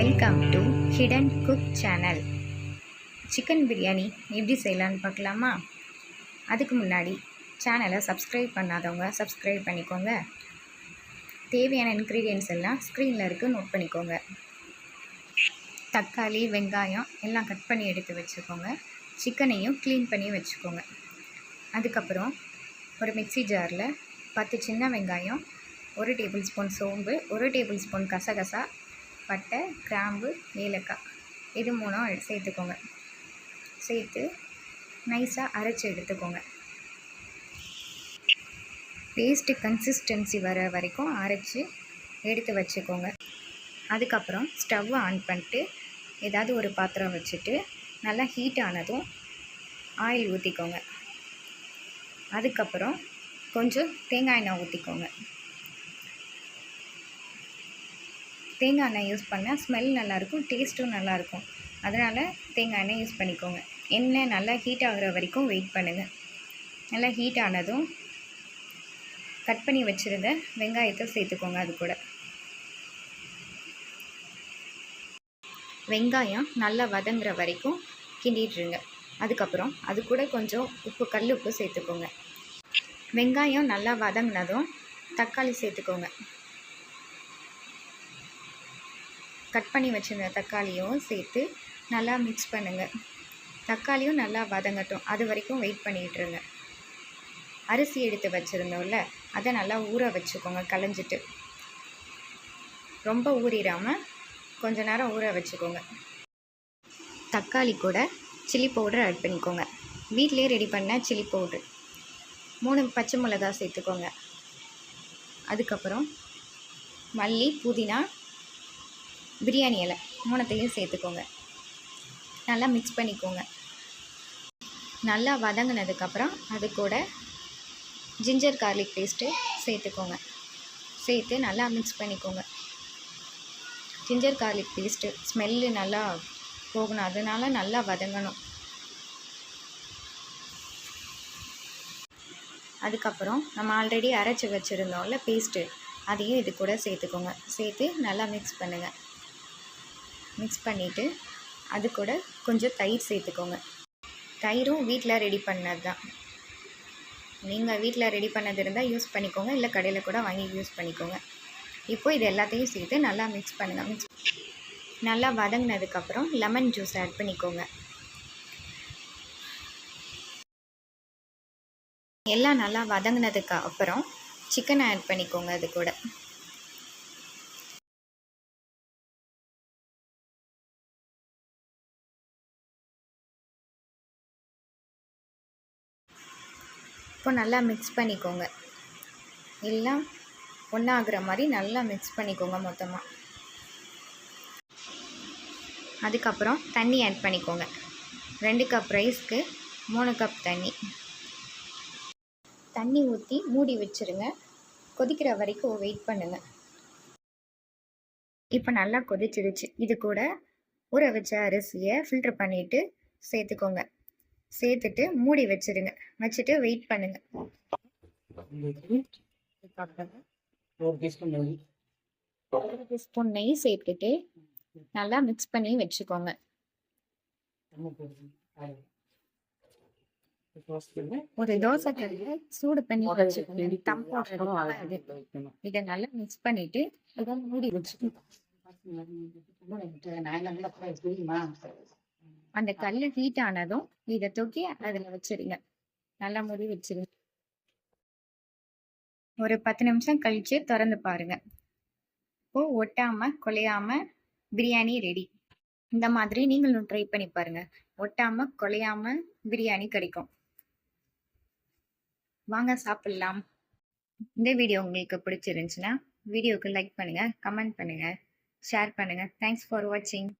Welcome to hidden cook channel. Chicken biryani எப்படி செய்யலான்னு பார்க்கலாமா? அதுக்கு முன்னாடி சேனலை சப்ஸ்கிரைப் பண்ணாதவங்க சப்ஸ்கிரைப் பண்ணிக்கோங்க. தேவையான இன்க்ரீடியன்ட்ஸ் எல்லாம் ஸ்க்ரீனில் இருக்குது, நோட் பண்ணிக்கோங்க. தக்காளி, வெங்காயம் எல்லாம் கட் பண்ணி எடுத்து வச்சுக்கோங்க. சிக்கனையும் க்ளீன் பண்ணி வச்சுக்கோங்க. அதுக்கப்புறம் ஒரு மிக்ஸி ஜாரில் 10 சின்ன வெங்காயம், 1 டேபிள் ஸ்பூன் சோம்பு, 1 டேபிள் ஸ்பூன் கசகசா, பட்டை, கிராம்பு, ஏலக்காய் இது மூணும் சேர்த்துக்கோங்க. சேர்த்து நைஸாக அரைச்சி எடுத்துக்கோங்க. பேஸ்ட்டு கன்சிஸ்டன்சி வர வரைக்கும் அரைச்சி எடுத்து வச்சுக்கோங்க. அதுக்கப்புறம் ஸ்டவ் ஆன் பண்ணிட்டு ஏதாவது ஒரு பாத்திரம் வச்சுட்டு நல்லா ஹீட் ஆனதும் ஆயில் ஊற்றிக்கோங்க. அதுக்கப்புறம் கொஞ்சம் தேங்காய் எண்ணெய் ஊற்றிக்கோங்க. தேங்காய் எண்ணெய் யூஸ் பண்ணால் ஸ்மெல் நல்லாயிருக்கும், டேஸ்ட்டும் நல்லாயிருக்கும். அதனால் தேங்காய் எண்ணெய் யூஸ் பண்ணிக்கோங்க. எண்ணெய் நல்லா ஹீட் ஆகிற வரைக்கும் வெயிட் பண்ணுங்கள். நல்லா ஹீட் ஆனதும் கட் பண்ணி வச்சுருந்த வெங்காயத்தை சேர்த்துக்கோங்க. அது கூட வெங்காயம் நல்லா வதங்குற வரைக்கும் கிண்டிட்டுருங்க. அதுக்கப்புறம் அது கூட கொஞ்சம் உப்பு, கல் உப்பு சேர்த்துக்கோங்க. வெங்காயம் நல்லா வதங்கினதும் தக்காளி சேர்த்துக்கோங்க. கட் பண்ணி வச்சுருந்த தக்காளியும் சேர்த்து நல்லா மிக்ஸ் பண்ணுங்கள். தக்காளியும் நல்லா வதங்கட்டும், அது வரைக்கும் வெயிட் பண்ணிகிட்ருங்க. அரிசி எடுத்து வச்சுருந்தோம்ல, அதை நல்லா ஊற வச்சுக்கோங்க. களைஞ்சிட்டு ரொம்ப ஊறிடாமல் கொஞ்ச நேரம் ஊற வச்சுக்கோங்க. தக்காளி கூட சில்லி பவுடர் ஆட் பண்ணிக்கோங்க. வீட்டிலே ரெடி பண்ண சில்லி பவுட்ரு. 3 பச்சை மிளகா சேர்த்துக்கோங்க. அதுக்கப்புறம் மல்லி, புதினா, பிரியாணி இலை 3த்தையும் சேர்த்துக்கோங்க. நல்லா மிக்ஸ் பண்ணிக்கோங்க. நல்லா வதங்கினதுக்கப்புறம் அது கூட ஜிஞ்சர் கார்லிக் பேஸ்ட்டு சேர்த்துக்கோங்க. சேர்த்து நல்லா மிக்ஸ் பண்ணிக்கோங்க. ஜிஞ்சர் கார்லிக் பேஸ்ட்டு ஸ்மெல்லு நல்லா போகணும், அதனால நல்லா வதங்கணும். அதுக்கப்புறம் நம்ம ஆல்ரெடி அரைச்சி வச்சுருந்தோம்ல பேஸ்ட்டு, அதையும் இது கூட சேர்த்துக்கோங்க. சேர்த்து நல்லா மிக்ஸ் பண்ணுங்கள். மிக்ஸ் பண்ணிவிட்டு அது கூட கொஞ்சம் தயிர் சேர்த்துக்கோங்க. தயிரும் வீட்டில் ரெடி பண்ணது தான். நீங்கள் வீட்டில் ரெடி பண்ணது இருந்தால் யூஸ் பண்ணிக்கோங்க, இல்லை கடையில் கூட வாங்கி யூஸ் பண்ணிக்கோங்க. இப்போது இது எல்லாத்தையும் சேர்த்து நல்லா மிக்ஸ் பண்ணுங்கள். நல்லா வதங்கினதுக்கப்புறம் லெமன் ஜூஸ் ஆட் பண்ணிக்கோங்க. எல்லாம் நல்லா வதங்கினதுக்கு அப்புறம் சிக்கனை ஆட் பண்ணிக்கோங்க. அது கூட இப்போ நல்லா மிக்ஸ் பண்ணிக்கோங்க. எல்லாம் ஒன்றாகிற மாதிரி நல்லா மிக்ஸ் பண்ணிக்கோங்க மொத்தமாக. அதுக்கப்புறம் தண்ணி ஆட் பண்ணிக்கோங்க. 2 கப் ரைஸ்க்கு 3 கப் தண்ணி ஊற்றி மூடி வச்சுருங்க. கொதிக்கிற வரைக்கும் வெயிட் பண்ணுங்கள். இப்போ நல்லா கொதிச்சிடுச்சு. இது கூட ஊற வச்ச அரிசியை ஃபில்ட்ரு பண்ணிவிட்டு சேர்த்துக்கோங்க. சேர்த்துட்டு மூடி வச்சுருங்க. வச்சுட்டு வெயிட் பண்ணுங்க. 1 ஸ்பூன் நெய் சேர்த்துட்டு நல்லா மிக்ஸ் பண்ணி வச்சுக்கோங்க. ஒரு தோசை கல்லை சூடு பண்ணி வச்சுக்கோங்க. இதை நல்லா மிக்ஸ் பண்ணிட்டு இதை மூடி வச்சுக்கோங்க. அந்த கல் ஹீட் ஆனதும் இதை தூக்கி அதில் வச்சிருங்க. நல்லா மூடி வச்சிருங்க. ஒரு 10 நிமிஷம் கழிச்சு திறந்து பாருங்க. இப்போ ஒட்டாம குலையாம பிரியாணி ரெடி. இந்த மாதிரி நீங்களும் ட்ரை பண்ணி பாருங்க. ஒட்டாம குலையாம பிரியாணி கிடைக்கும். வாங்க சாப்பிடலாம். இந்த வீடியோ உங்களுக்கு பிடிச்சிருந்துச்சுன்னா வீடியோக்கு லைக் பண்ணுங்க, கமெண்ட் பண்ணுங்க, ஷேர் பண்ணுங்க. தேங்க்ஸ் ஃபார் வாட்சிங்.